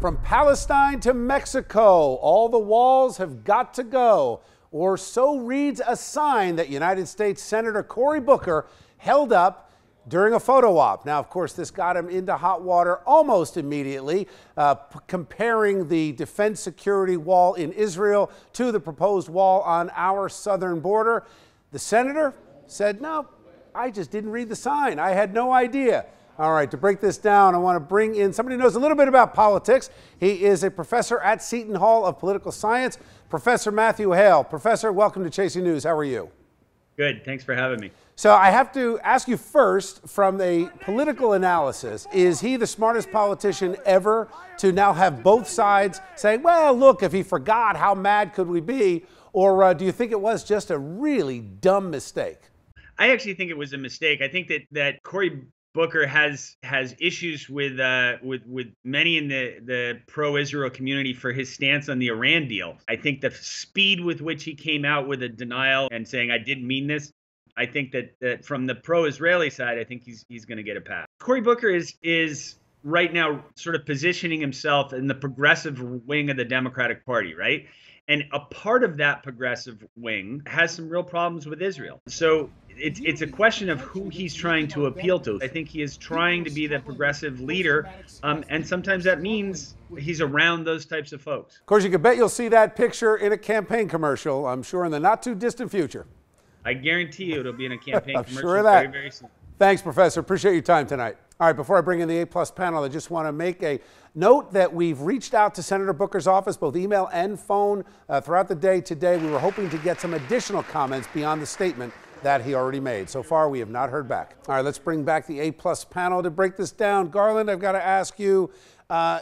From Palestine to Mexico, all the walls have got to go, or so reads a sign that United States Senator Cory Booker held up during a photo op. Now, of course, this got him into hot water almost immediately, comparing the defense security wall in Israel to the proposed wall on our southern border. The senator said, no, I just didn't read the sign. I had no idea. All right, to break this down, I want to bring in somebody who knows a little bit about politics. He is a professor at Seton Hall of Political Science, Professor Matthew Hale. Professor, welcome to Chasing News. How are you? Good. Thanks for having me. So I have to ask you first, from a political analysis, is he the smartest politician ever to now have both sides saying, well, look, if he forgot, how mad could we be? Or do you think it was just a really dumb mistake? I actually think it was a mistake. I think that Cory Booker has issues with many in the pro-Israel community for his stance on the Iran deal. I think the speed with which he came out with a denial and saying, I didn't mean this, I think that from the pro-Israeli side, I think he's going to get a pass. Cory Booker is right now sort of positioning himself in the progressive wing of the Democratic Party, right? And a part of that progressive wing has some real problems with Israel. So it's a question of who he's trying to appeal to. I think he is trying to be the progressive leader, and sometimes that means he's around those types of folks. Of course, you can bet you'll see that picture in a campaign commercial, I'm sure, in the not-too-distant future. I guarantee you it'll be in a campaign commercial sure of that. very, very soon. Thanks, Professor. Appreciate your time tonight. All right, before I bring in the A+ panel, I just want to make a note that we've reached out to Senator Booker's office, both email and phone, throughout the day today. We were hoping to get some additional comments beyond the statement that he already made. So far, we have not heard back. All right, let's bring back the A+ panel to break this down. Garland, I've got to ask you,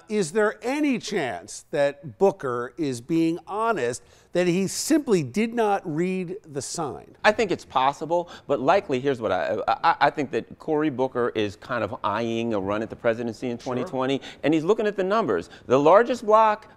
is there any chance that Booker is being honest that he simply did not read the sign? I think it's possible, but likely, here's what I think that Cory Booker is kind of eyeing a run at the presidency in 2020, and he's looking at the numbers. The largest block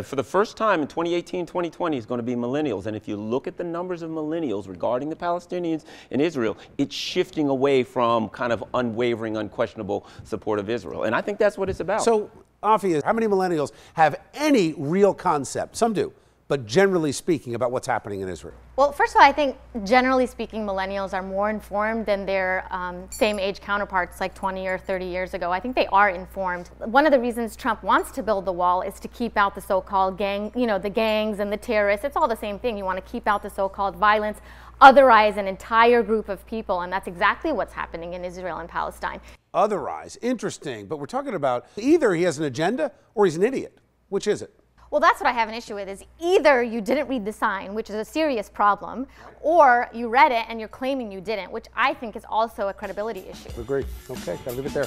for the first time in 2018, 2020 is going to be millennials, and if you look at the numbers of millennials regarding the Palestinians in Israel, it's shifting away from kind of unwavering, unquestionable support of Israel, and I think that's what it's about. So, Afia, how many millennials have any real concept? Some do, but generally speaking, about what's happening in Israel? Well, first of all, I think generally speaking, millennials are more informed than their same age counterparts like 20 or 30 years ago. I think they are informed. One of the reasons Trump wants to build the wall is to keep out the so-called gang, the gangs and the terrorists. It's all the same thing. You want to keep out the so-called violence, otherize an entire group of people, and that's exactly what's happening in Israel and Palestine. Otherize, interesting, but we're talking about either he has an agenda or he's an idiot. Which is it? Well, that's what I have an issue with, is either you didn't read the sign, which is a serious problem, or you read it and you're claiming you didn't, which I think is also a credibility issue. Agree. Okay, gotta leave it there.